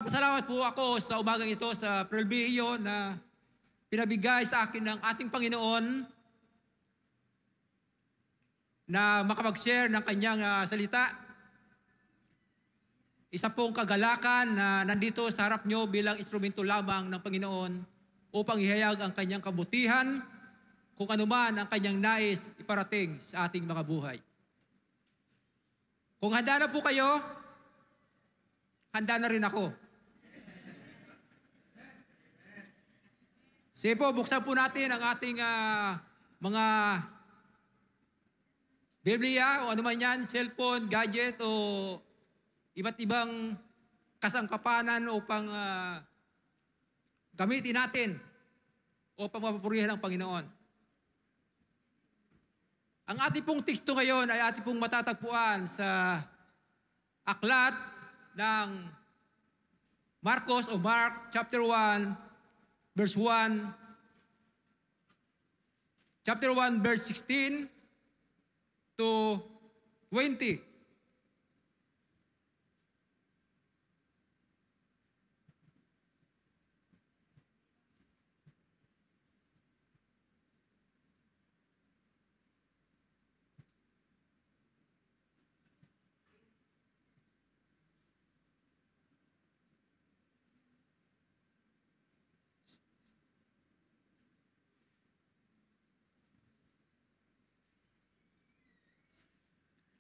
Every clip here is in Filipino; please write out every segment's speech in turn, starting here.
Salamat po ako sa umagang ito sa pribilehiyo na pinabigay sa akin ng ating Panginoon na makapag-share ng kanyang salita. Isa pong kagalakan na nandito sa harap nyo bilang instrumento lamang ng Panginoon upang ihayag ang kanyang kabutihan kung anuman ang kanyang nais iparating sa ating mga buhay. Kung handa na po kayo, handa na rin ako. Sige po, buksan po natin ang ating mga Biblia o ano man yan, cellphone, gadget o iba't ibang kasangkapanan upang gamitin natin upang mapapurihan ng Panginoon. Ang ating pong teksto ngayon ay ating pong matatagpuan sa aklat ng Marcos o Mark chapter 1, verse 1, chapter 1, verse 16 to 20.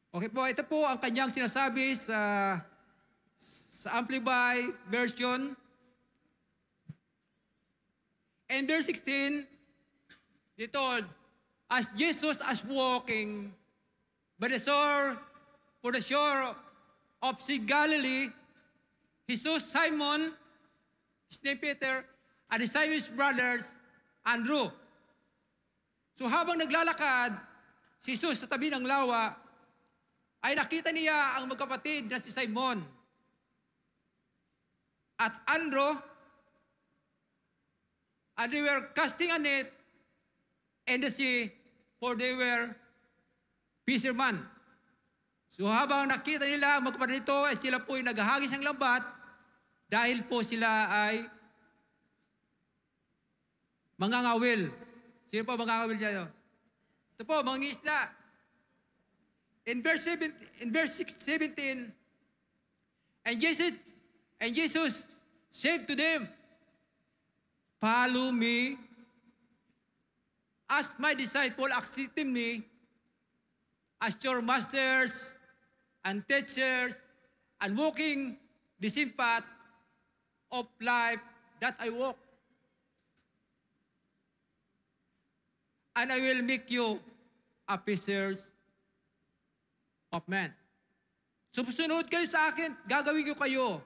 Okay po, ito po ang kanyang sinasabi sa Amplified version. And verse 16, they told, as Jesus was walking by the shore, for the shore of Sea Galilee, he saw Simon, his name Peter, and Simon's brothers, Andrew. So habang naglalakad, si Jesus sa tabi ng lawa, ay nakita niya ang magkapatid na si Simon at Andrew, and they were casting a net in the sea, for they were fishermen. So habang nakita nila ang magkapatid nito, ay sila po ay naghahagis ng lambat dahil po sila ay mangangawil. Sino po mangangawil dyan? Ito po, mangingisda. In verse 17, and Jesus said to them, follow me, as my disciple accepting me, as your masters and teachers, and walking the same path of life that I walk. And I will make you a fishers of men. So, sunod kayo sa akin, gagawin ko kayo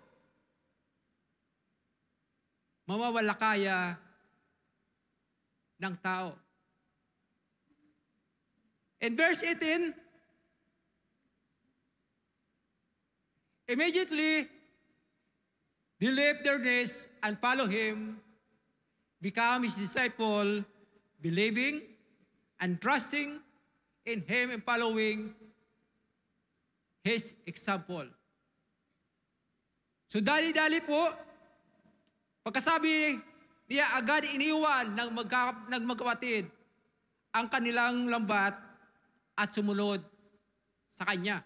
mawawalakaya ng tao. In verse 18, immediately, they left their nets and follow him, become his disciple, believing and trusting in him and following his example. So dali-dali po, pagkasabi niya agad iniwan ng magkapatid ang kanilang lambat at sumunod sa kanya.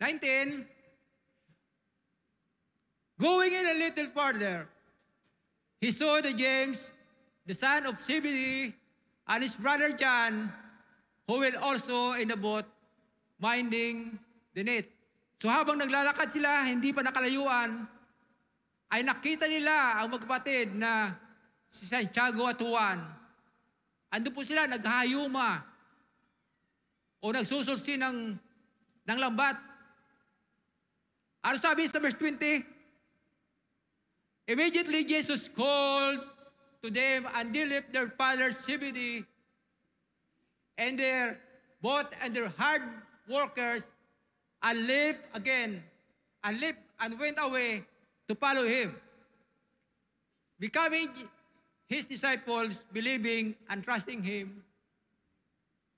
19, going in a little further, he saw the James, the son of Zebedee, and his brother John, who were also in the boat, minding the net. So habang naglalakad sila, hindi pa nakalayuan, ay nakita nila ang magkapatid na si Santiago at Juan. Ando po sila, naghayuma o nagsusulsi ng lambat. Ano sabi sa verse 20? Immediately Jesus called to them, and they left their father Zebedee and their boat and their hard workers, and left again, and went away to follow him, becoming his disciples, believing and trusting him,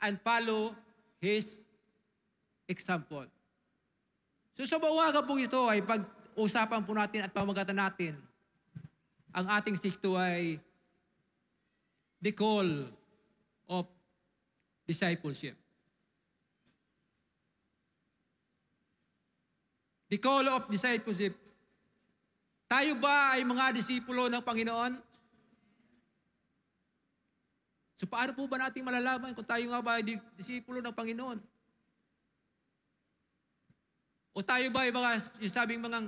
and follow his example. So sa umaga po ito ay usapan po natin at pamagatan natin, ang ating sikto ay the call of discipleship. The call of discipleship. Tayo ba ay mga disipulo ng Panginoon? So paano po ba natin malalaman kung tayo nga ba ay disipulo ng Panginoon? O tayo ba ay mga, yung sabing mga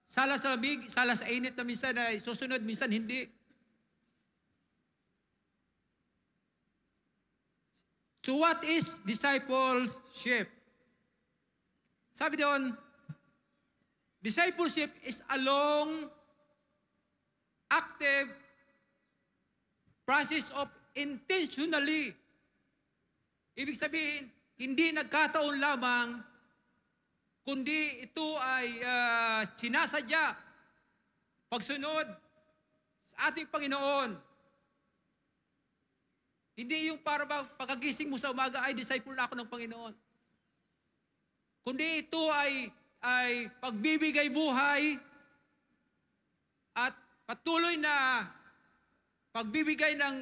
sala sa lamig, sala sa init na minsan ay susunod, minsan hindi. So what is discipleship? Sabi doon, discipleship is a long, active process of intentionally. Ibig sabihin, hindi nagkataon lamang, kundi ito ay sinasadya, pagsunod sa ating Panginoon. Hindi yung para bang pagkagising mo sa umaga ay disciple na ako ng Panginoon. Kundi ito ay pagbibigay buhay at patuloy na pagbibigay ng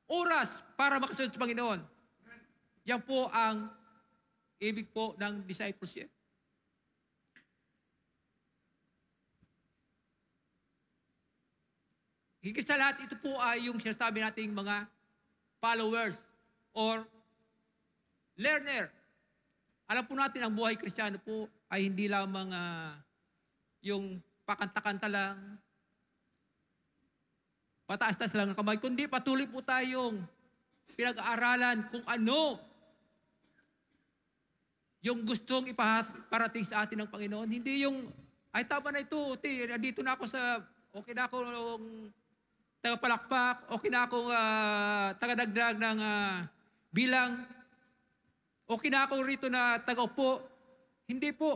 oras para makasunod sa Panginoon. Yan po ang ibig po ng discipleship. Higit sa lahat, ito po ay yung sinasabi nating mga followers or learner. Alam po natin, ang buhay Kristiyano po ay hindi lamang yung pakanta-kanta lang, pataas-taas lang ang kamay, kundi patuloy po tayong pinag-aaralan kung ano yung gustong iparating sa atin ng Panginoon. Hindi yung, ay tama na ito, nandito na ako sa, okay na ako tagapalakpak, okay na akong tagadagdag ng bilang, okay na ako rito na tagaupo. Hindi po.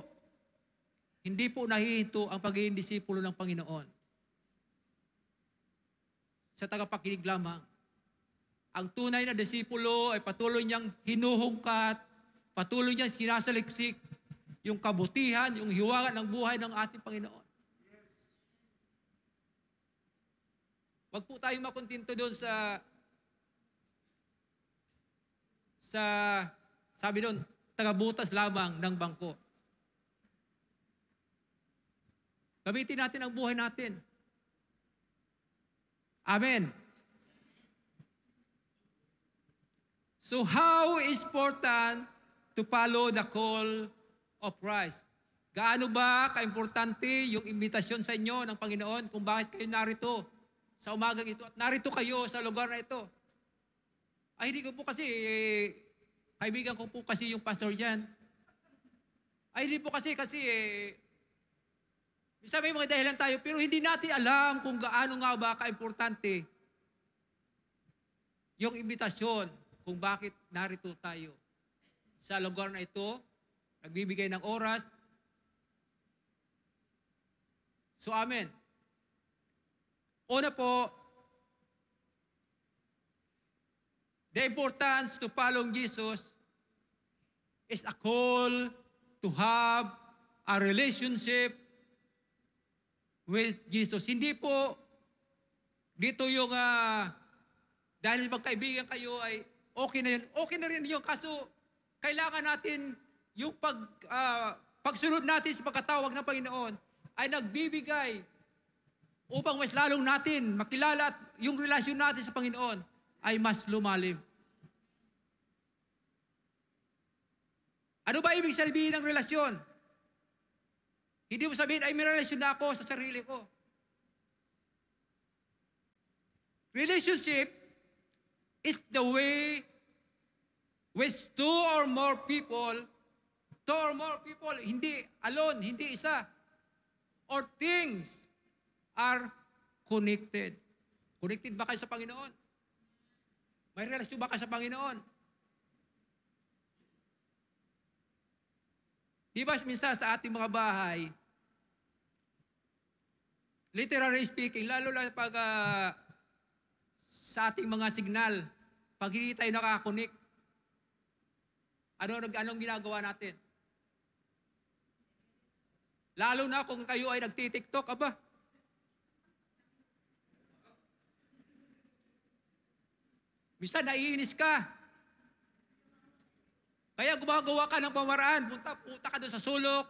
Hindi po nahihinto ang pagiging disipulo ng Panginoon. Sa tagapakinig lamang. Ang tunay na disipulo ay patuloy niyang hinuhungkat, patuloy niyang sinasaliksik yung kabutihan, yung hiwaga ng buhay ng ating Panginoon. Wag po tayong makontinto doon sa sabi doon, tagabutas lamang ng bangko. Gamitin natin ang buhay natin. Amen. So how is important to follow the call of Christ? Gaano ba kaimportante yung imbitasyon sa inyo ng Panginoon kung bakit kayo narito sa umagang ito at narito kayo sa lugar na ito? Ay, hindi ko po kasi, kaibigan ko po kasi yung pastor dyan. Ay, hindi po kasi, minsan may mga dahilan tayo, pero hindi natin alam kung gaano nga ba kaimportante yung imbitasyon kung bakit narito tayo sa lugar na ito, nagbibigay ng oras. So, amen. Una po, the importance to follow Jesus is a call to have a relationship with Jesus. Hindi po dito yung dahil magkaibigan kayo ay okay na yun. Okay na rin yun. Kaso kailangan natin yung pagsunod natin sa pagkatawag ng Panginoon ay nagbibigay upang mas lalong natin makilala at yung relasyon natin sa Panginoon ay mas lumalim. Ano ba ibig sabihin ng relasyon? Hindi mo sabihin, ay may relasyon na ako sa sarili ko. Relationship is the way which two or more people, hindi alone, hindi isa, or things are connected. Connected ba kayo sa Panginoon? May relasyon ba kayo sa Panginoon? Di ba minsan sa ating mga bahay, literally speaking, lalo lang pag sa ating mga signal, pag hindi tayo nakakonik, anong ginagawa natin? Lalo na kung kayo ay nagtitiktok, aba. Minsan naiinis ka. Kaya gumagawa ka ng pamaraan. Punta ka doon sa sulok.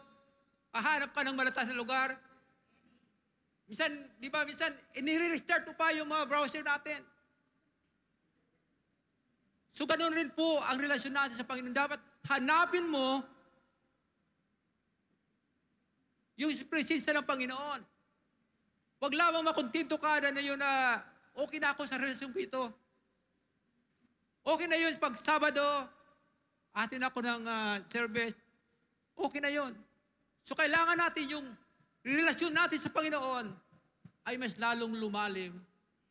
Hahanap ka ng malatas na lugar. Minsan, di ba, minsan, inire-restart mo pa yung mga browser natin. So, ganoon rin po ang relasyon natin sa Panginoon. Dapat hanapin mo yung presensya ng Panginoon. Huwag lamang makontento ka na yun na okay na ako sa relasyon ko ito. Okay na yun pag Sabado, atin ako ng service. Okay na yun. So, kailangan natin yung relasyon natin sa Panginoon ay mas lalong lumalim,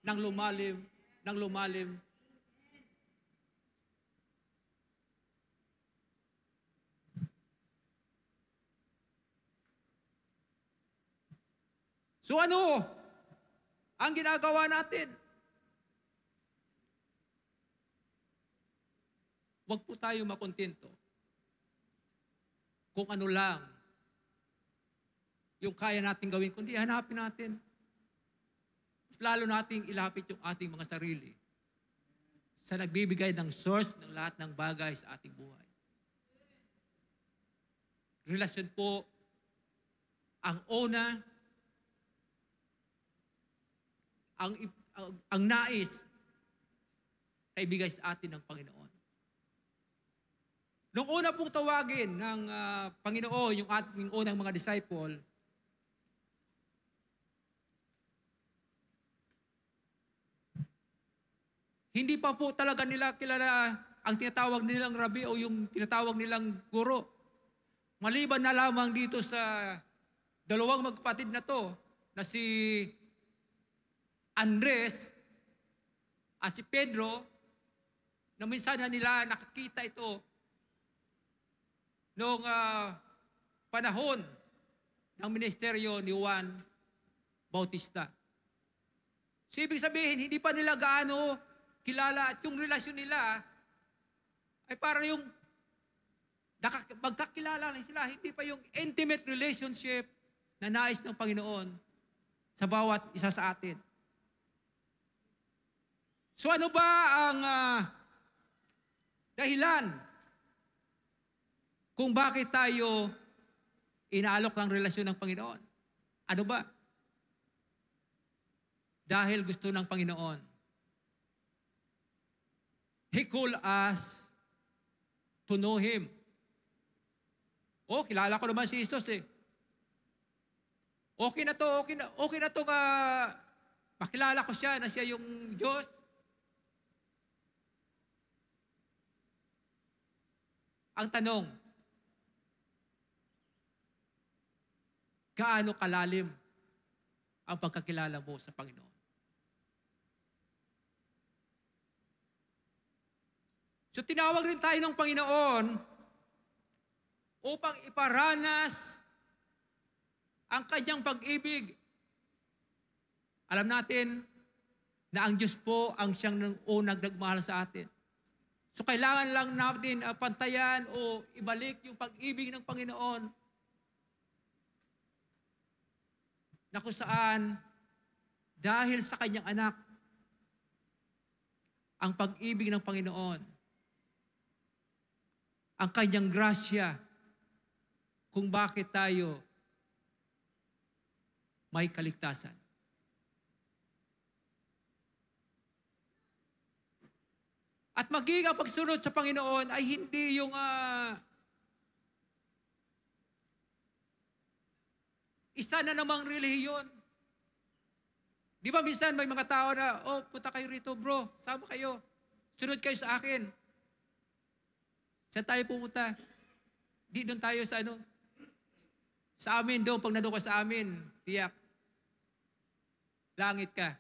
ng lumalim, ng lumalim. So ano ang ginagawa natin? Huwag po tayo makontento kung ano lang yung kaya natin gawin, kundi hanapin natin. Mas lalo nating ilapit yung ating mga sarili sa nagbibigay ng source ng lahat ng bagay sa ating buhay. Relasyon po ang una, ang nais na ibigay sa atin ng Panginoon. Nung una pong tawagin ng Panginoon yung ating unang mga disciple, hindi pa po talaga nila kilala ang tinatawag nilang rabi o yung tinatawag nilang guro. Maliban na lamang dito sa dalawang magkapatid na to, na si Andres at si Pedro, na minsan na nila nakakita ito noong panahon ng ministeryo ni Juan Bautista. So, ibig sabihin, hindi pa nila gaano kilala at yung relasyon nila ay para yung magkakilala na sila, hindi pa yung intimate relationship na nais ng Panginoon sa bawat isa sa atin. So ano ba ang dahilan kung bakit tayo inaalok ng relasyon ng Panginoon? Ano ba? Dahil gusto ng Panginoon. He called us to know Him. Oh, kilala ko naman si Jesus eh. Okay na to makilala ko siya na siya yung Diyos. Ang tanong, gaano kalalim ang pagkakilala mo sa Panginoon? So tinawag rin tayo ng Panginoon upang iparanas ang kanyang pag-ibig. Alam natin na ang Diyos po ang siyang unang nagmahal sa atin. So kailangan lang natin pantayan o ibalik yung pag-ibig ng Panginoon na kung saan dahil sa kanyang anak, ang pag-ibig ng Panginoon, ang kanyang grasya kung bakit tayo may kaligtasan. At magiging ang pagsunod sa Panginoon ay hindi yung isa na namang relihiyon. Di ba minsan may mga tao na, oh, punta kayo rito bro, sama kayo. Sunod kayo sa akin. Saan tayo pumunta? Di doon tayo sa sa amin doon, pag nandun ka sa amin, tiyak. Langit ka.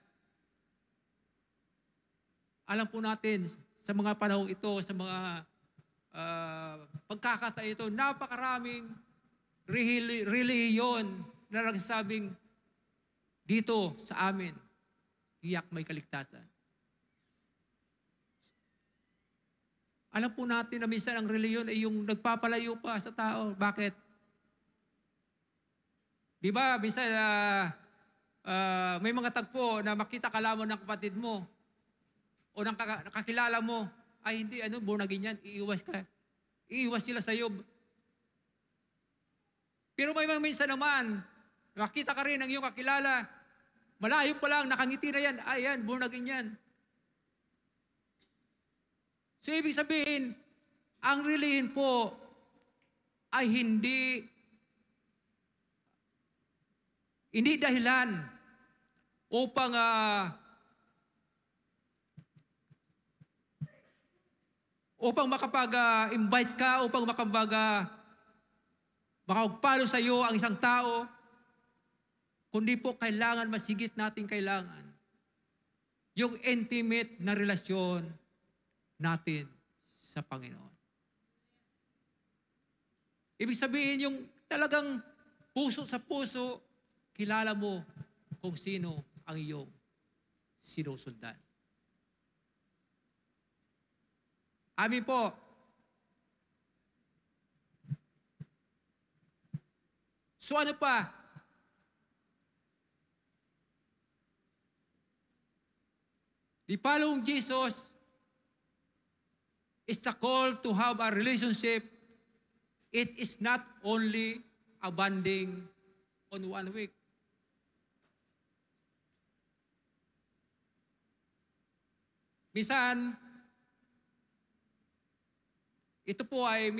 Alam po natin, sa mga panahong ito, sa mga pagkakataon ito, napakaraming relihiyon na nagsasabing dito sa amin, tiyak may kaligtasan. Alam po natin na minsan ang relihiyon ay yung nagpapalayo pa sa tao. Bakit? Di ba, minsan may mga tagpo na makita ka lamang ng kapatid mo o ng kakilala mo, ay hindi, born again yan, iiwas ka. Iiwas sila sa iyo. Pero may mga minsan naman, makita ka rin ng iyong kakilala, malayo pa lang, nakangiti na yan, ay yan, born again yan. So ibig sabihin, ang relihin po ay hindi dahilan upang makapag-invite ka, upang makapagpalo sa iyo ang isang tao, kundi po kailangan, masigit natin kailangan, yung intimate na relasyon natin sa Panginoon. Ibig sabihin, yung talagang puso sa puso, kilala mo kung sino ang iyong sinusundan. Amin po. So ano pa? The following Jesus is the call to have a relationship. It is not only a bonding on 1 week. Minsan, ito po ay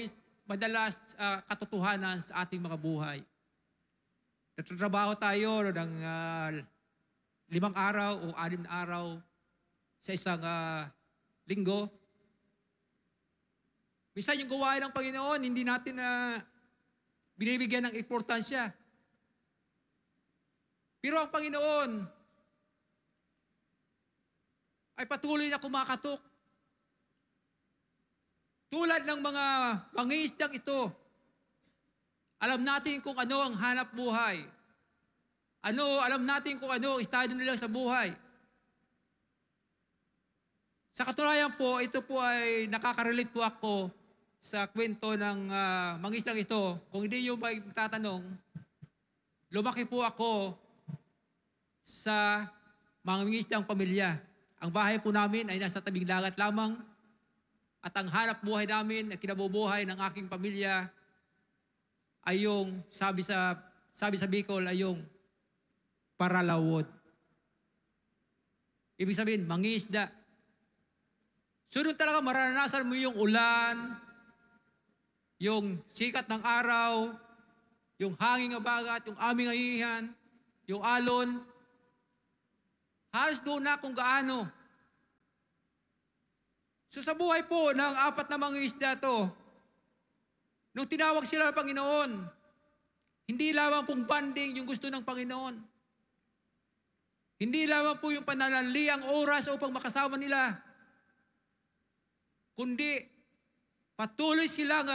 madalas katotohanan sa ating mga buhay. Nagtatrabaho tayo ng 5 araw o 6 na araw sa isang linggo. Minsan yung gawain ng Panginoon, hindi natin binibigyan ng importansya. Pero ang Panginoon ay patuloy na kumakatok. Tulad ng mga mangingisdang ito, alam natin kung ano ang hanap buhay. Alam natin kung ano ang estado nila sa buhay. Sa katunayan po, ito po ay nakaka-relate po ako sa kwento ng mangingisdang ito. Kung hindi nyo magtatanong, lumaki po ako sa mangingisdang pamilya. Ang bahay po namin ay nasa tabing dagat lamang at ang hanap buhay namin na kinabubuhay ng aking pamilya ay yung, sabi sa Bicol, ay yung paralawod. Ibig sabihin, mangingisda. So doon talaga maranasan mo yung ulan, yung sikat ng araw, yung hangin ng bagat, yung aming ahihan, yung alon. Halos doon na kung gaano. So sa buhay po ng 4 na mangingisda to, nung tinawag sila ng Panginoon, hindi lamang pong banding yung gusto ng Panginoon. Hindi lamang po yung pananaliang oras upang makasama nila, kundi patuloy silang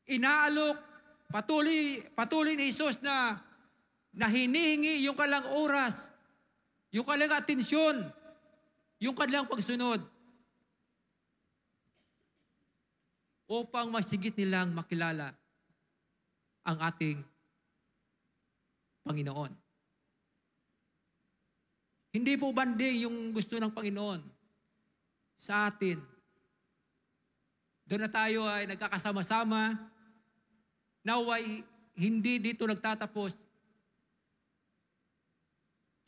inaalok, patuloy ni Jesus na hinihingi yung kanilang oras, yung kanilang atensyon, yung kanilang pagsunod upang masigit nilang makilala ang ating Panginoon. Hindi po banding yung gusto ng Panginoon sa atin. Doon na tayo ay nagkakasama-sama, naway hindi dito nagtatapos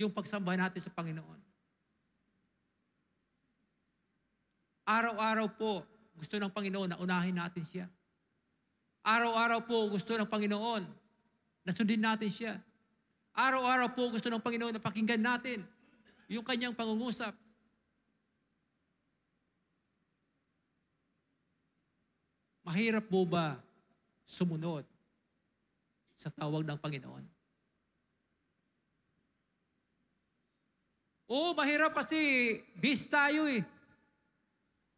yung pagsamba natin sa Panginoon. Araw-araw po, gusto ng Panginoon na unahin natin siya. Araw-araw po, gusto ng Panginoon na sundin natin siya. Araw-araw po, gusto ng Panginoon na pakinggan natin yung kanyang pangungusap. Mahirap po ba sumunod sa tawag ng Panginoon? Oo, mahirap kasi busy tayo eh.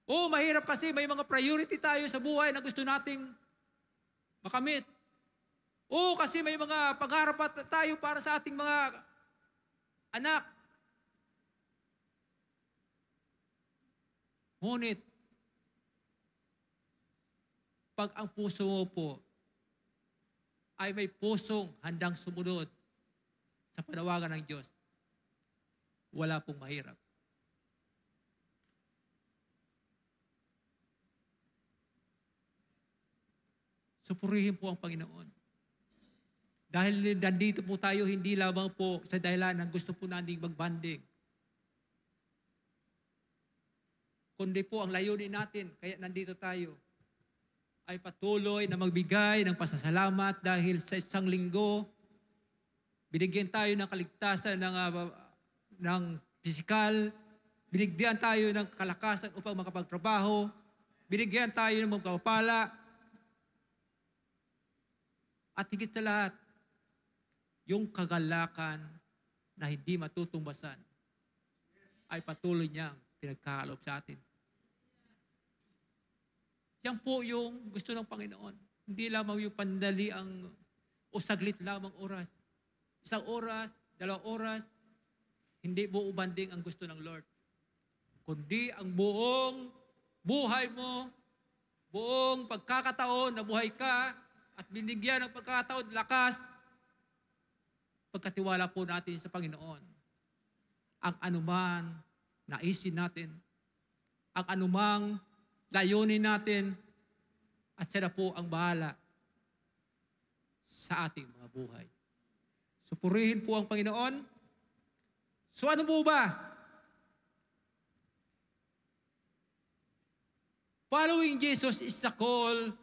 Oo, mahirap kasi may mga priority tayo sa buhay na gusto nating makamit. Oo, kasi may mga pangarap tayo para sa ating mga anak. Ngunit, pag ang puso mo po ay may pusong handang sumunod sa panawagan ng Diyos, wala pong mahirap. Supurihin po ang Panginoon. Dahil nandito po tayo, hindi lamang po sa dahilan ng gusto po nating magbanding. Kundi po ang layunin natin, kaya nandito tayo, ay patuloy na magbigay ng pasasalamat dahil sa isang linggo, binigyan tayo ng kaligtasan ng pisikal, binigyan tayo ng kalakasan upang makapagtrabaho, binigyan tayo ng magpapala, at higit sa lahat, yung kagalakan na hindi matutumbasan ay patuloy niyang pinagkakalob sa atin. Yan po yung gusto ng Panginoon. Hindi lamang yung pandaliang o saglit lamang oras. 1 oras, 2 oras, hindi buo banding ang gusto ng Lord. Kundi ang buong buhay mo, buong pagkakataon na buhay ka at binigyan ng pagkakataon, lakas, pagkatiwala po natin sa Panginoon. Ang anuman naisin natin, ang anumang layunin natin, at siya na po ang bahala sa ating mga buhay. Supurihin po ang Panginoon. So ano po ba? Following Jesus is a call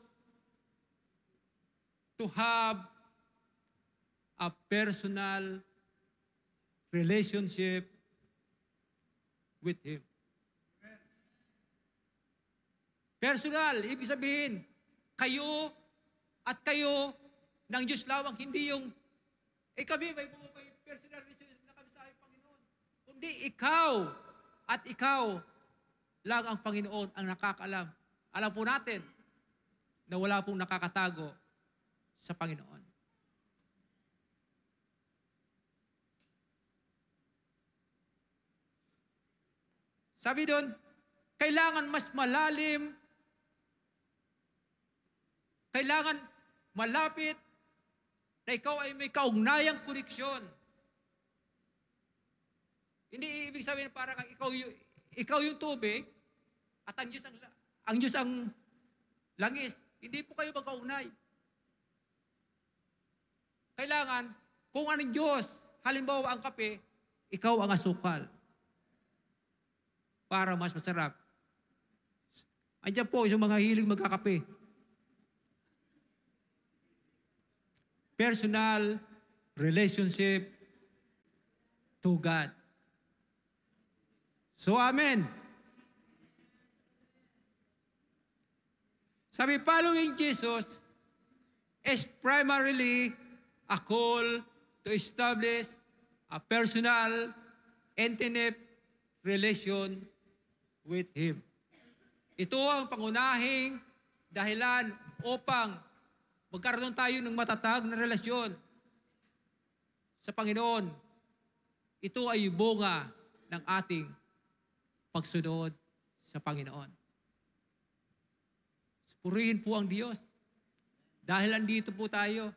to have a personal relationship with Him. Personal, ibig sabihin, kayo at kayo ng Diyos lamang, hindi yung, kami may personal relationship na kami sa aking Panginoon. Kundi ikaw at ikaw lang ang Panginoon ang nakakaalam. Alam po natin na wala pong nakakatago sa Panginoon. Sabi doon, kailangan mas malalim, kailangan malapit na ikaw ay may kaugnayang koneksyon. Hindi ibig sabihin parang ikaw yung tubig at ang Diyos ang langis. Hindi po kayo magkaugnay. Kailangan, kung anong Diyos, halimbawa ang kape, ikaw ang asukal. Para mas masarap. Andiyan po yung mga hilig magkakape. Personal relationship to God. So, amen. Sabi, following Jesus is primarily a call to establish a personal, intimate relation with Him. Ito ang pangunahing dahilan upang magkaroon tayo ng matatag na relasyon sa Panginoon. Ito ay bunga ng ating pagsunod sa Panginoon. Purihin po ang Diyos. Dahil andito po tayo.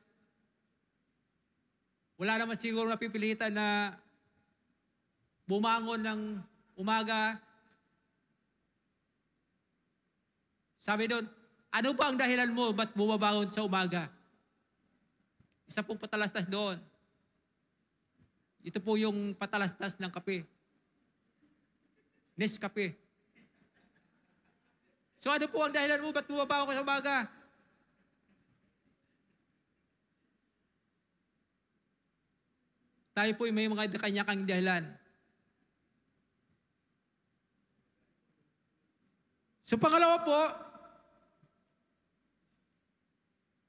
Wala naman siguro napipilitan na bumangon ng umaga. Sabi doon, ano ba ang dahilan mo ba't bumabangon sa umaga? Isa pong patalastas doon. Ito po yung patalastas ng kape. Nescafe. So ano po ang dahilan mo ba't bumabangon ka sa umaga? Tayo po may mga kanya-kanyang dahilan. So pangalawa po,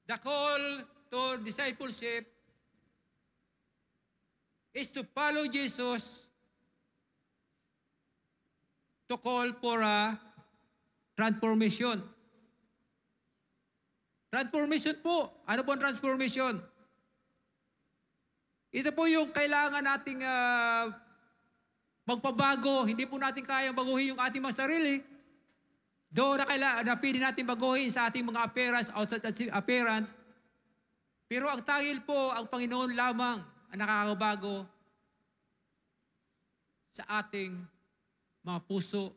the call to discipleship is to follow Jesus, to call for a transformation. Transformation po. Ano po ang transformation? Ito po yung kailangan nating magpabago. Hindi po natin kayang baguhin yung ating mga sarili. Doon na pili natin baguhin sa ating mga appearance, outside appearance. Pero ang tangil po, ang Panginoon lamang ang nakakabago sa ating mga puso,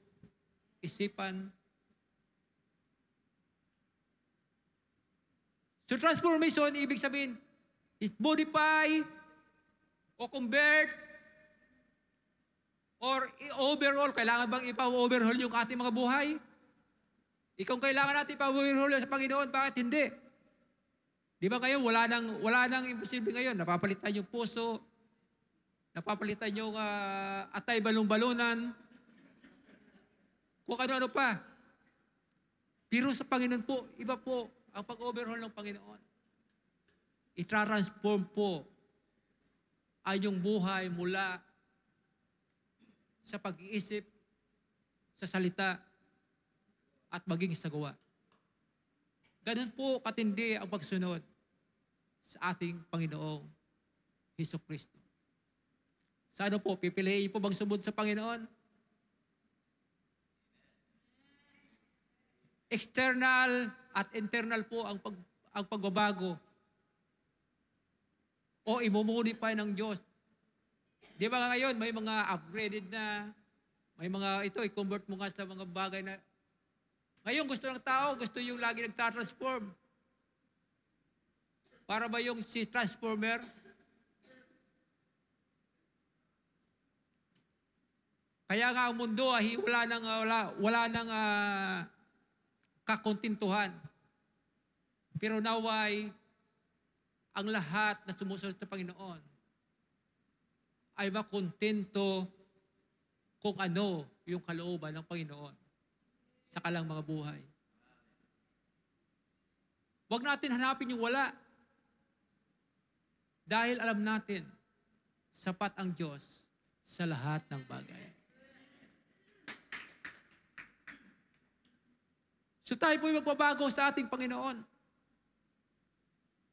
isipan. So transformation, ibig sabihin, is modify o convert or overhaul. Kailangan bang ipa-overhaul yung ating mga buhay? Ikaw kailangan natin ipa-overhaul sa Panginoon. Bakit hindi? Di ba ngayon, wala nang imposible ngayon. Napapalitan yung puso, napapalitan yung atay balong-balunan, kung ano-ano pa. Pero sa Panginoon po, iba po ang pag-overhaul ng Panginoon. I-transform po ang iyong buhay mula sa pag-iisip, sa salita, at maging sa gawa. Ganun po katindi ang pagsunod sa ating Panginoong Hesukristo. Sa ano po, pipiliin po bang sumunod sa Panginoon? External at internal po ang pagbabago o imumodify ng Diyos. Di ba ngayon, may mga upgraded na, may mga ito, i-convert mo nga sa mga bagay na, ngayon gusto ng tao, gusto yung lagi nagtatransform. Para ba yung si Transformer? Kaya nga ang mundo, wala nang kakontintuhan. Pero naway, ang lahat na sumusunod sa Panginoon ay makontento kung ano yung kalooban ng Panginoon sa kalang mga buhay. Huwag natin hanapin yung wala. Dahil alam natin, sapat ang Diyos sa lahat ng bagay. So tayo po'y magbabago sa ating Panginoon.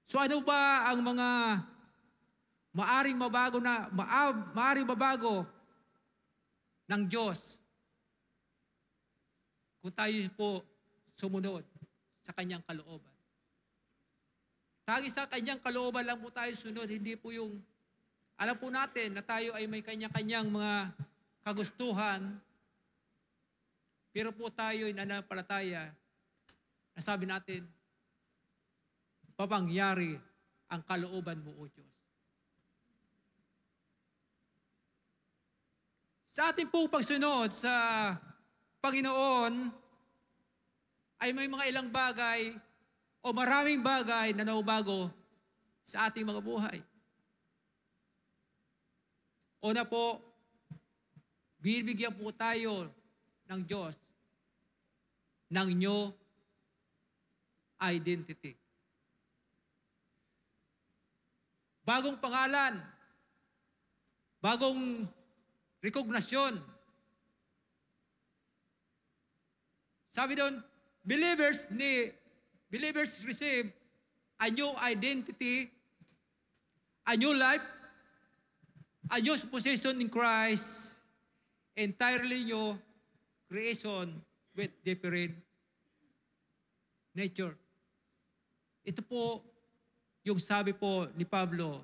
So ano ba ang mga maaring mabago ng Diyos kung tayo po sumunod sa Kanyang kalooban? Tagi sa Kanyang kalooban lang po tayo sunod, hindi po yung, alam po natin na tayo ay may kanya-kanyang mga kagustuhan, pero po tayo ay nananampalataya, nasabi natin, papangyari ang kalooban mo, O Diyos. Sa ating pong pagsunod sa Panginoon, ay may mga ilang bagay o maraming bagay na naubago sa ating mga buhay. Una po, bibigyan po tayo ng Diyos ng new identity. Bagong pangalan, bagong rekognasyon. Sabi doon, believers receive a new identity, a new life, a new position in Christ, entirely new creation with different nature. Ito po yung sabi po ni Pablo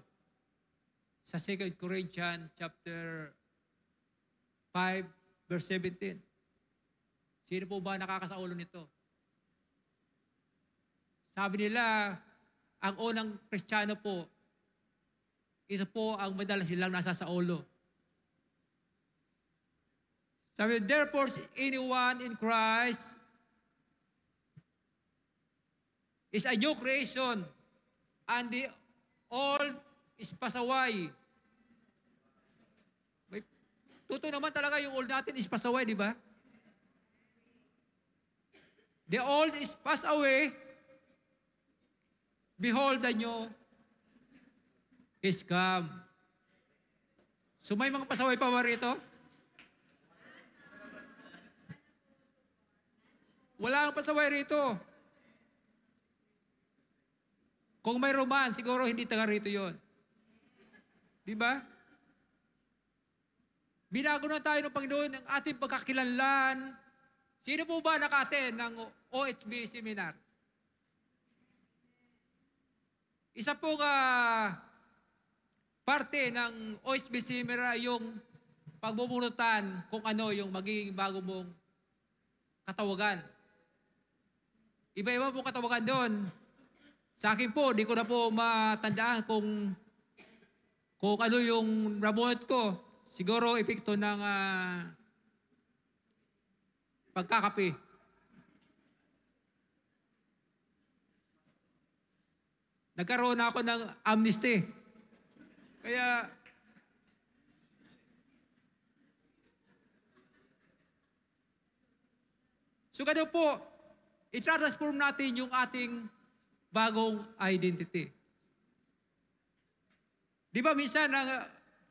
sa 2 Corinthians chapter 5, verse 17. Sino po ba nakakasaulo nito? Sabi nila, ang unang Kristiyano po, ito po ang madalas silang nasa saulo. Sabi, therefore, anyone in Christ is a new creation, and the old is passed away. Totoo naman talaga yung old natin is passed away, di ba? The old is passed away. Behold, the new is come. So may mga pasaway pa ba rito? Wala ang pasaway rito. Kung may roman, siguro hindi taga rito yon. Di ba? Binago na tayo ng Panginoon ng ating pagkakilanlan. Sino po ba naka-attend ng OHB seminar? Isa po parte ng OSB Simera yung pagbubunutan kung ano yung magiging bago mong katawagan. Iba-iba po katawagan doon. Sa akin po, di ko na po matandaan kung ano yung nabunot ko. Siguro epekto ng pagkakape. Nagkaroon ako ng amnesty. Kaya, so ganun po, i-transform natin yung ating bagong identity. Di ba minsan,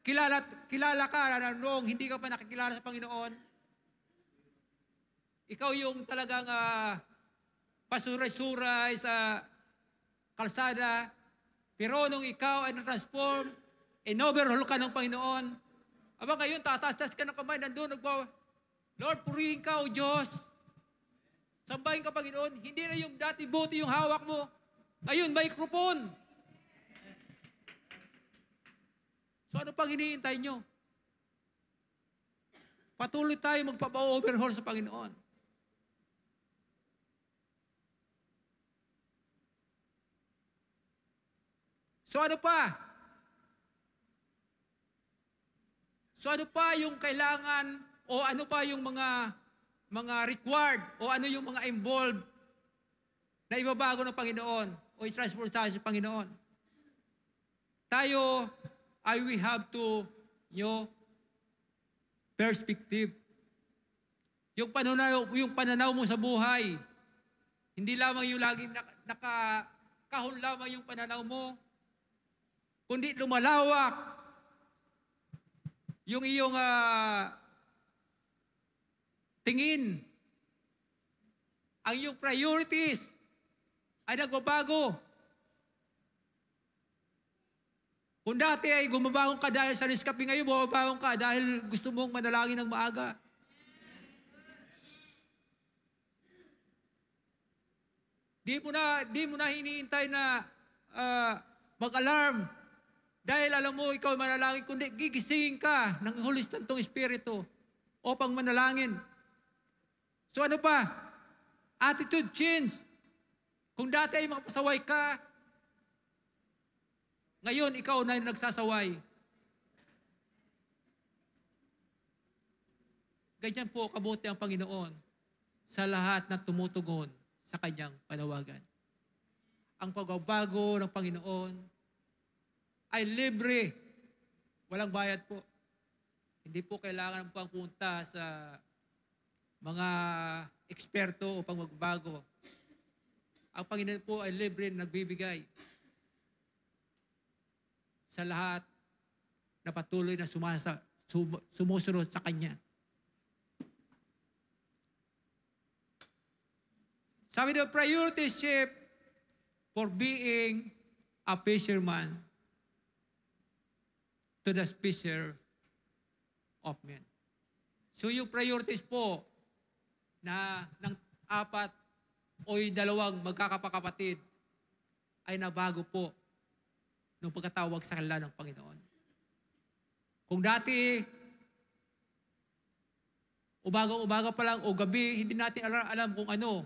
kilala ka na noong hindi ka pa nakikilala sa Panginoon, ikaw yung talagang pasuray-suray sa kalsada, pero nung ikaw ay na-transform, in-overhaul ka ng Panginoon, aba ngayon, tataas-tas ka ng kamay, nandun, Lord, purihin ka, O Diyos. Sambahin ka, Panginoon. Hindi na yung dati buti yung hawak mo. Ngayon, microphone. So ano pang hinihintay nyo? Patuloy tayo magpapa-overhaul sa Panginoon. So ano pa? So ano pa yung kailangan o ano pa yung mga required o ano yung mga involved na ibabago ng Panginoon o i-transfer tayo sa Panginoon? Tayo we have to perspective. Yung pananaw mo sa buhay. Hindi lamang yung laging nakakahon lamang yung pananaw mo, kundi lumalawak yung iyong tingin. Ang iyong priorities ay nagbabago. Kung dati ay gumabangon ka dahil sa Nescafe, ngayon bumabangon ka dahil gusto mong manalangin ng maaga. Di mo na hinihintay na mag-alarm. Dahil alam mo, ikaw manalangin, kundi gigisingin ka ng Holy Santong Espiritu upang manalangin. So ano pa? Attitude change. Kung dati ay makapasaway ka, ngayon ikaw na nagsasaway. Ganyan po kabuti ang Panginoon sa lahat na tumutugon sa kanyang panawagan. Ang pagbabago ng Panginoon ay libre. Walang bayad po. Hindi po kailangan pang punta sa mga eksperto upang magbago. Ang Panginoon po ay libre na nagbibigay sa lahat na patuloy na sumusunod sa Kanya. Sabi daw, priority shift for being a fisherman to the fisher of men. So yung priorities po na ng 4 o yung 2 magkakapakapatid ay nabago po nung pagkatawag sa kanila ng Panginoon. Kung dati, umaga pa lang o gabi, hindi natin alam kung ano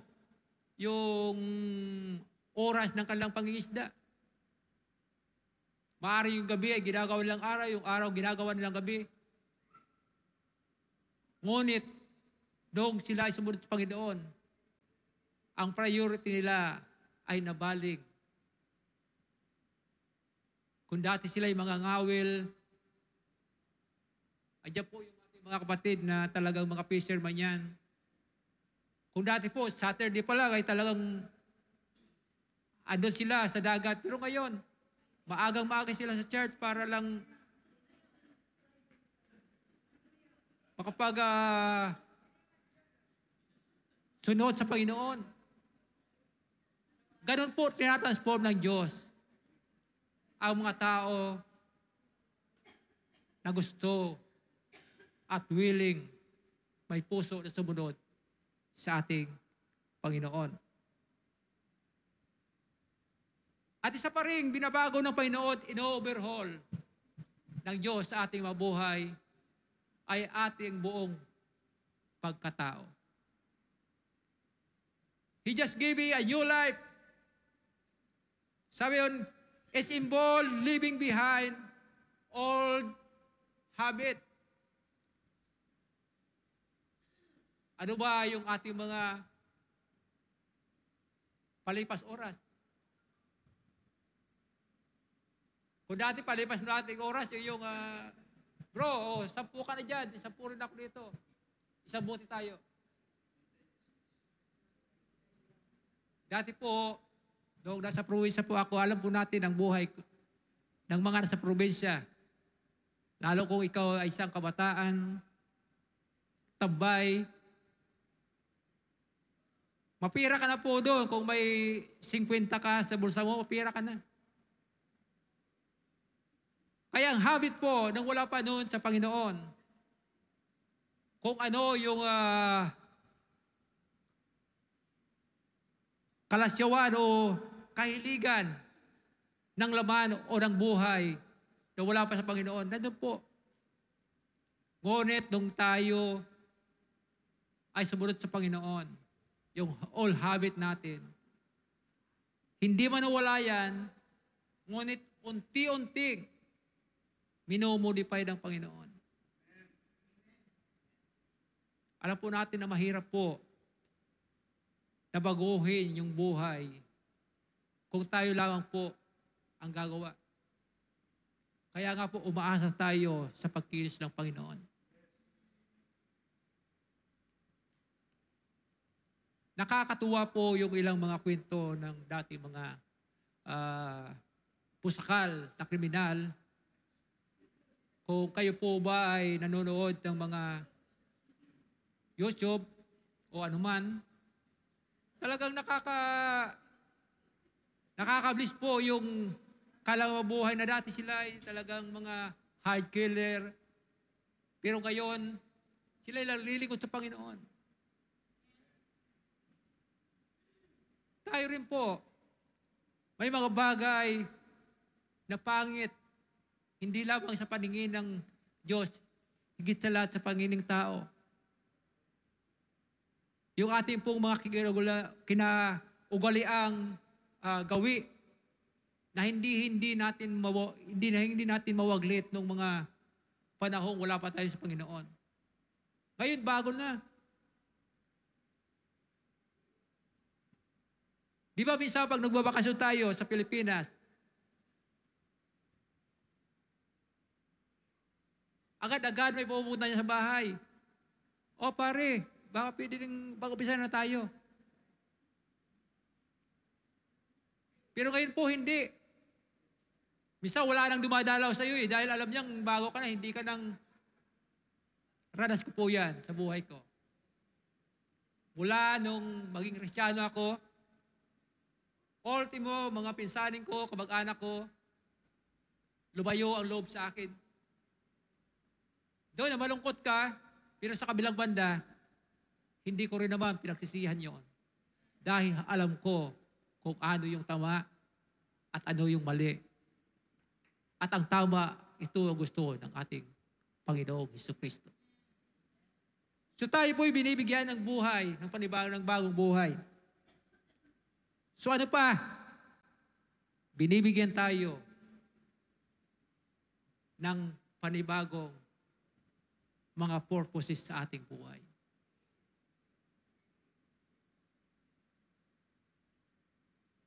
yung oras ng kanilang pangingisda. Maaari yung gabi ay ginagawa nilang araw, yung araw ginagawa nilang gabi. Ngunit, noong sila ay sumunod sa Panginoon, ang priority nila ay nabalig. Kung dati sila ay mga ngawil, andyan po yung ating mga kapatid na talagang mga fisherman yan. Kung dati po, Saturday pa lang ay talagang andun sila sa dagat. Pero ngayon, maagang-maaga sila sa church para lang makapag sunod sa Panginoon. Ganun po tinatransform ng Diyos ang mga tao na gusto at willing, may puso na sumunod sa ating Panginoon. At isa pa rin, binabago ng Panginoon, ino-overhaul ng Diyos sa ating mabuhay ay ating buong pagkatao. He just gave me a new life. Sabi yun, it's involved leaving behind old habit. Ano ba yung ating mga palipas oras? Kung dati palipas na ating oras, yung bro, 10 ka na dyan, 10 rin ako dito. Isang buti tayo. Dati po, noong nasa probinsya po ako, alam po natin ang buhay ng mga nasa probinsya. Lalo kung ikaw ay isang kabataan, tambay, mapira ka na po doon. Kung may 50 ka sa bulsa mo, mapira ka na. Kaya ang habit po nang wala pa noon sa Panginoon, kung ano yung kalasyawan o kahiligan ng laman o ng buhay na wala pa sa Panginoon, nandun po. Ngunit nung tayo ay sumunod sa Panginoon, yung old habit natin, hindi man nawala yan, ngunit unti-unting minomodify ng Panginoon. Alam po natin na mahirap po na baguhin yung buhay kung tayo lamang po ang gagawa. Kaya nga po umaasa tayo sa pagkilos ng Panginoon. Nakakatuwa po yung ilang mga kwento ng dati mga pusakal na kriminal. Kung kayo po ba ay nanonood ng mga YouTube o anuman, talagang nakakablis po yung kalamabuhay na dati sila ay talagang mga hard killer. Pero ngayon, sila ay nalilingkod sa Panginoon. Tayo rin po, may mga bagay na pangit, hindi lamang sa paningin ng Diyos, higit sa lahat sa paningin ng tao. Yung ating pong mga kinaugaliang gawi na hindi natin mawaglit nung mga panahong wala pa tayo sa Panginoon. Ngayon, bago na. Di ba minsan pag nagbabakasyon tayo sa Pilipinas, agad-agad may pupunta niya sa bahay. O pare, baka pwede rin mag-umpisa na tayo. Pero ngayon po hindi. Minsan wala nang dumadalaw sa iyo dahil alam niyang bago ka na, hindi ka nang ranas ko po yan sa buhay ko. Mula nung maging Kristiyano ako, ultimo, mga pinsanin ko, kamag-anak ko, lumayo ang loob sa akin. Doon na malungkot ka, pero sa kabilang banda, hindi ko rin naman pinagsisihan yon. Dahil alam ko kung ano yung tama at ano yung mali. At ang tama, ito ang gusto ng ating Panginoong Jesucristo. So tayo po'y binibigyan ng buhay, ng bagong buhay. So ano pa? Binibigyan tayo ng panibagong mga purposes sa ating buhay.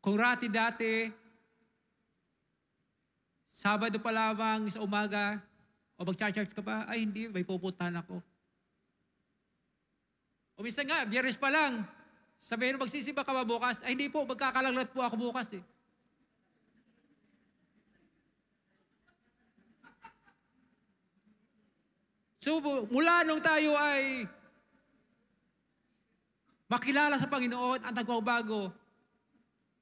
Kung dati, Sabado pa lamang sa umaga, o mag-church ka pa, ay hindi, may pupuntahan ako. O minsan nga, Biyernes pa lang, sabihin mo, magsisimba ka ba bukas? Ay hindi po, magkakalaglat po ako bukas eh. So, mula nung tayo ay makilala sa Panginoon at nagbabago,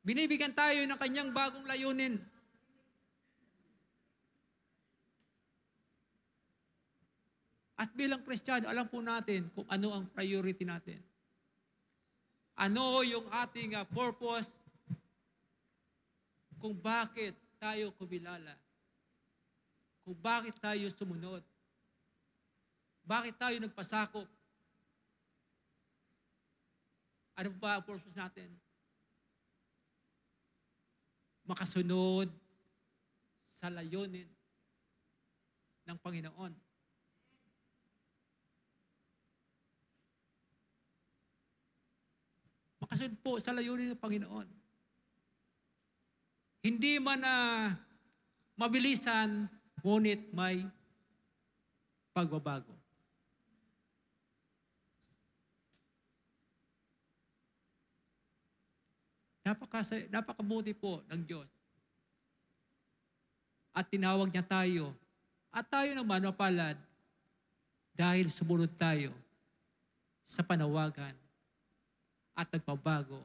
binibigyan tayo ng kanyang bagong layunin. At bilang Kristiyano, alam po natin kung ano ang priority natin. Ano yung ating purpose kung bakit tayo kumilala, kung bakit tayo sumunod, bakit tayo nagpasakop. Ano ba ang purpose natin? Makasunod sa layunin ng Panginoon. Makasunod po sa layunin ng Panginoon. Hindi man na mabilisan, ngunit may pagbabago. Napakabuti po ng Diyos. At tinawag niya tayo. At tayo naman mapalad dahil sumunod tayo sa panawagan at nagpabago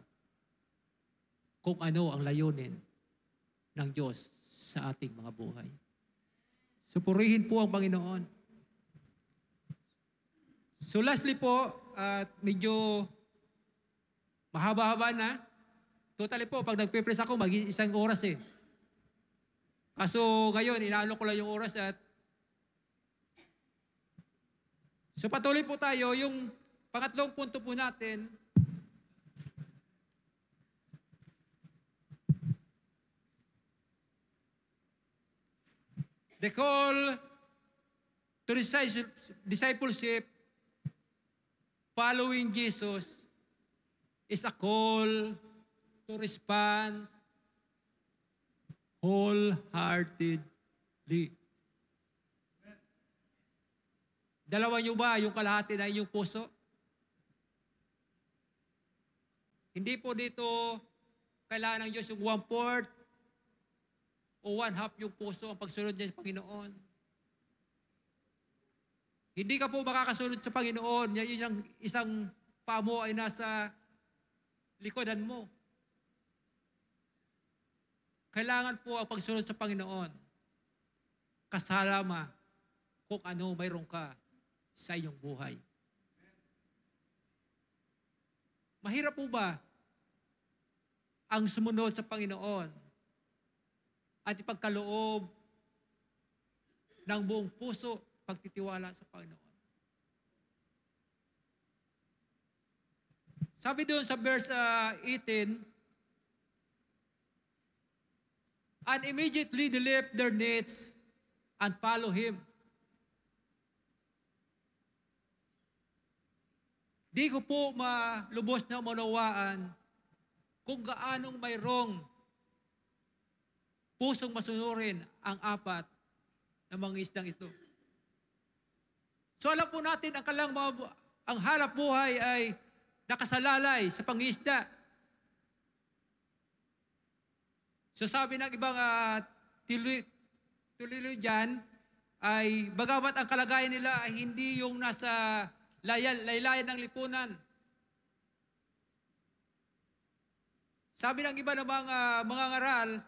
kung ano ang layunin ng Diyos sa ating mga buhay. Supurihin po ang Panginoon. So lastly po, at medyo mahaba-haba na. Totally po, pag nagpe-press ako, mag-isang oras eh. Kaso ngayon, inaalo ko lang yung oras at so patuloy po tayo. Yung pangatlong punto po natin, the call to discipleship, following Jesus, is a call to respond wholeheartedly. Dalawa nyo ba yung kalahati na inyong puso? Hindi po dito kailangan ng Diyos yung 1/4 o 1/2 yung puso ang pagsunod niya sa Panginoon. Hindi ka po makakasunod sa Panginoon. Isang paa mo ay nasa likodan mo. Kailangan po ang pagsunod sa Panginoon kasama kung ano mayroon ka sa iyong buhay. Mahirap po ba ang sumunod sa Panginoon at ipagkaloob ng buong puso pagtitiwala sa Panginoon? Sabi doon sa verse 18, and immediately they left their nets and follow Him. Di ko po malubos na maunawaan kung gaanong mayroong pusong masunurin ang apat na mga isdang ito. So alam po natin, ang hanap buhay ay nakasalalay sa pangisda. So sabi ng ibang tuloy dyan, ay bagamat ang kalagayan nila ay hindi yung nasa laylayan ng lipunan. Sabi ng iba ng mga ngaral,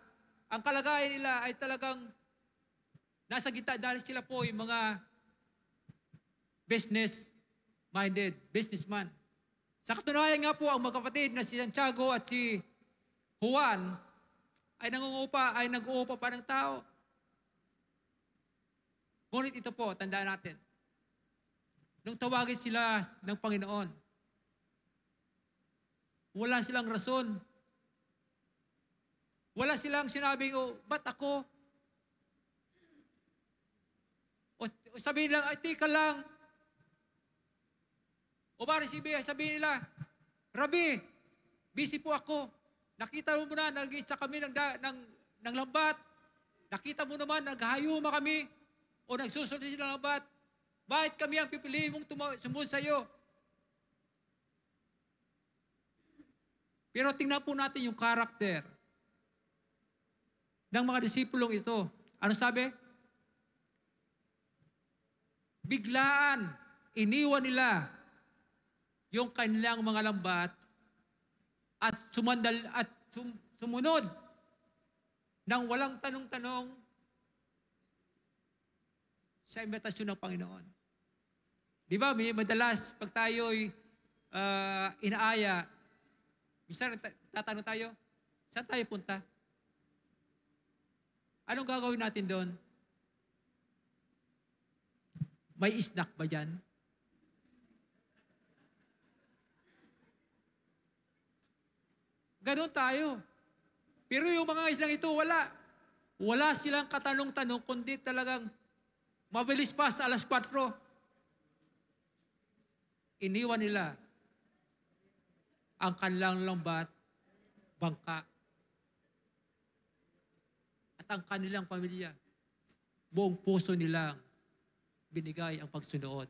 ang kalagayan nila ay talagang nasa gitna dahil sila po yung mga business-minded, businessman. Sa katunayan nga po, ang magkapatid na si Santiago at si Juan ay nag-uupa pa ng tao. Ngunit ito po, tandaan natin, nung tawagin sila ng Panginoon, wala silang rason. Wala silang sinabing, ba't ako? O sabihin lang, ay tika lang. O sabihin nila, Rabi, busy po ako. Nakita mo na, nag-isa kami ng lambat. Nakita mo naman, naghayuma kami. O nagsusunod sila ng lambat. Bakit kami ang pipiliin mong sumunod sa iyo? Pero tingnan po natin yung karakter ng mga disipulong ito. Ano sabi? Biglaan, iniwan nila yung kanilang mga lambat at sumunod nang walang tanong-tanong sa imbitasyon ng Panginoon. Di ba, may madalas pag tayo'y inaaya, minsan tatanong tayo, saan tayo punta? Anong gagawin natin doon? May snack ba dyan? Ganon tayo. Pero yung mga islang ito, wala. Wala silang katanong-tanong, kundi talagang mabilis pa sa alas 4. Iniwan nila ang kanilang lambat, bangka, at ang kanilang pamilya. Buong puso nilang binigay ang pagsunood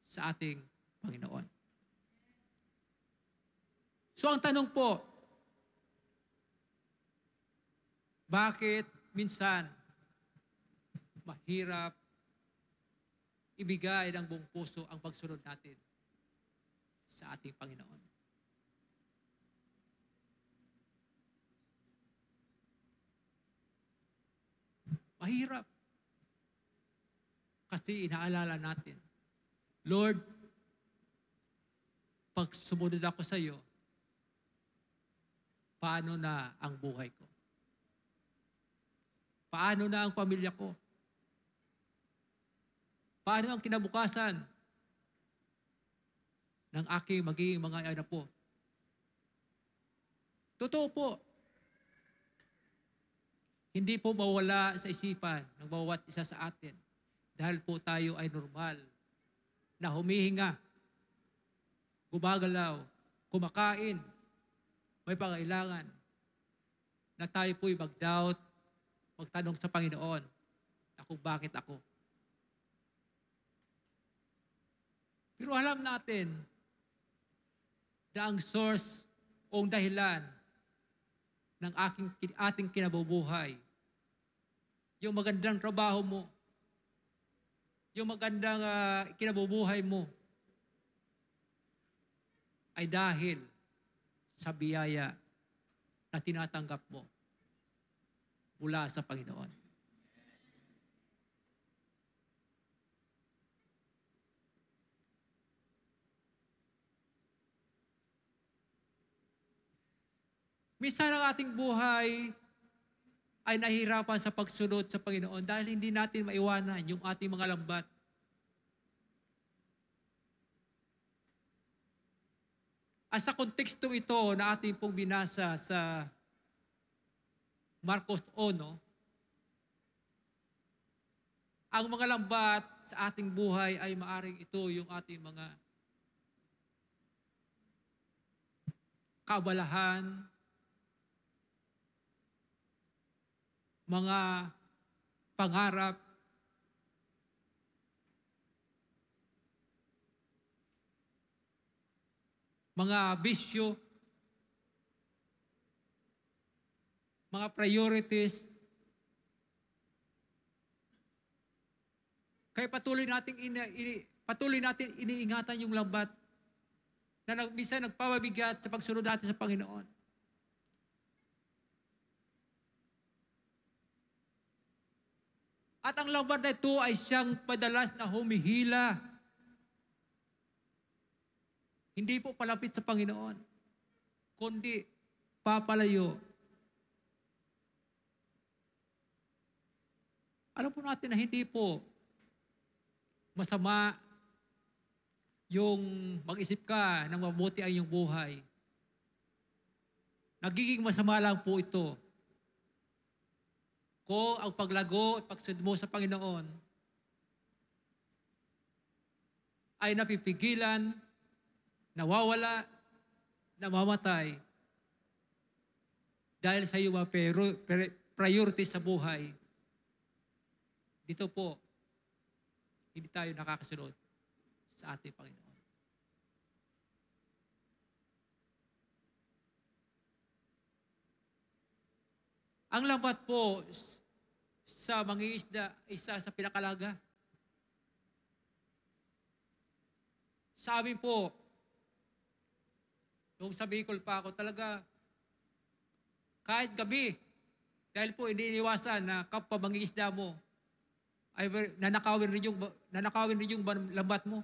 sa ating Panginoon. So ang tanong po, bakit minsan mahirap ibigay ng buong puso ang pagsunod natin sa ating Panginoon? Mahirap. Kasi inaalala natin, Lord, pag sumunod ako sa iyo, paano na ang buhay ko? Paano na ang pamilya ko? Paano ang kinabukasan ng aking magiging mga anak po? Totoo po. Hindi po mawala sa isipan ng bawat isa sa atin dahil po tayo ay normal na humihinga, gumagalaw, kumakain, may pangailangan na tayo po'y mag-doubt, magtanong sa Panginoon na kung bakit ako. Pero alam natin na ang source o dahilan ng ating kinabubuhay, yung magandang trabaho mo, yung magandang kinabubuhay mo, ay dahil sa biyaya na tinatanggap mo mula sa Panginoon. Minsan ang ating buhay ay nahihirapan sa pagsunod sa Panginoon dahil hindi natin maiwanan yung ating mga lambat. At sa konteksto ito na ating pong binasa sa Marcos 1, ang mga lambat sa ating buhay ay maaring ito yung ating mga kaabalahan, mga pangarap, mga bisyo, mga priorities. Kaya patuloy natin iniingatan yung lambat na minsan nagpapabigat sa pagsunod natin sa Panginoon. At ang lambat na ito ay siyang padalas na humihila. Hindi po palapit sa Panginoon, kundi papalayo. Alam po natin na hindi po masama yung mag-isip ka ng mabuti ang iyong buhay. Nagiging masama lang po ito kung ang paglago at pagsunod mo sa Panginoon ay napipigilan, nawawala, namamatay dahil sa iyong mga priorities sa buhay. Dito po, hindi tayo nakakasunod sa ating Panginoon. Ang lambat po sa mangingisda, isa sa pinakalaga. Sa amin po, nung sa Bicol pa ako talaga, kahit gabi, dahil po iniiwasan na kapwa mangingisda mo, ay nanakawin rin yung lambat mo.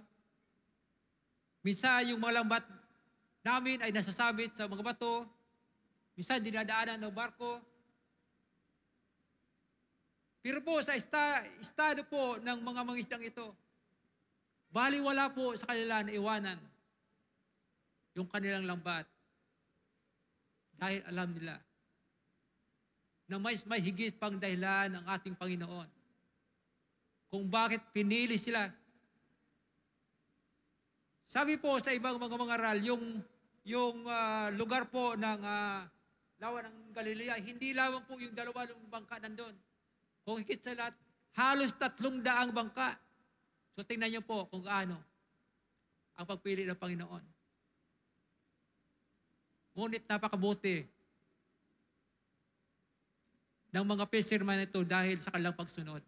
Minsan yung mga lambat namin ay nasasabit sa mga bato, minsan dinadaanan ng barko, Pero po sa estado po ng mga mangisdang ito, baliwala po sa kanila na iwanan yung kanilang lambat. Dahil alam nila na may higit pang dahilan ang ating Panginoon kung bakit pinili sila. Sabi po sa ibang mga mangaral, yung lugar po ng lawa ng Galilea, hindi lamang po yung 2 bangka nandun. Kung higit sa lahat, halos 300 bangka. So tingnan niyo po kung gaano ang pagpili ng Panginoon. Ngunit napakabuti ng mga fisherman ito dahil sa kanilang pagsunod.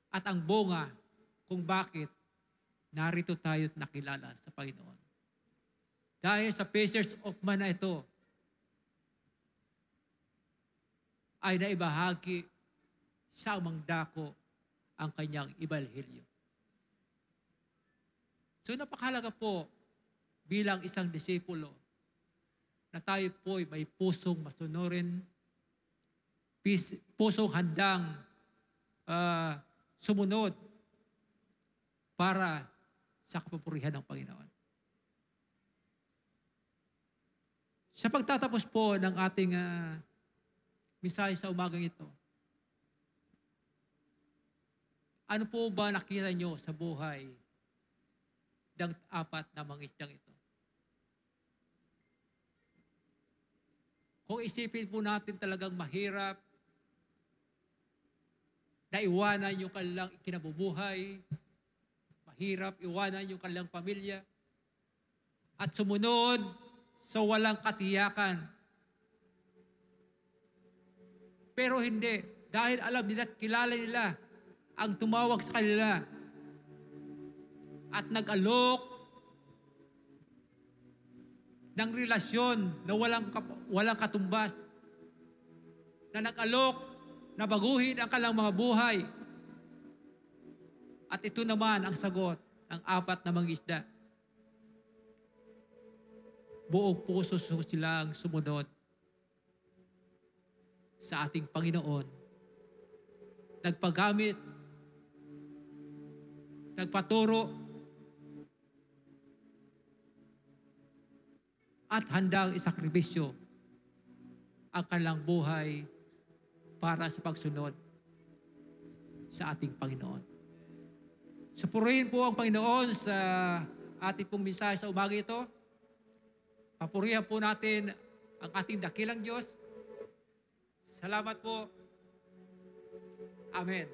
At ang bunga kung bakit narito tayo't nakilala sa Panginoon. Dahil sa fishers of man na ito ay naibahagi sa amang dako ang kanyang ibalhelyo. So napakahalaga po bilang isang disipulo na tayo po'y may pusong masunurin, pusong handang sumunod para sa kapupurihan ng Panginoon. Sa pagtatapos po ng ating mensahe sa umagang ito, ano po ba nakita nyo sa buhay ng 4 na mangisdang ito? Kung isipin po natin talagang mahirap na iwanan yung kanilang ikinabubuhay, mahirap iwanan yung kanilang pamilya, at sumunod sa walang katiyakan. Pero hindi, dahil alam nila at kilala nila ang tumawag sa kanila at nag-alok ng relasyon na walang katumbas, na nag-alok na baguhin ang kanilang mga buhay. At ito naman ang sagot ng 4 na mangisda. Buong puso silang sumunod sa ating Panginoon. Nagpagamit, nagpaturo, at handang isakripisyo ang kanilang buhay para sa pagsunod sa ating Panginoon. Supurihin po ang Panginoon sa ating pong mensahe sa umaga ito. Papurihan po natin ang ating dakilang Diyos. Salamat po. Amen.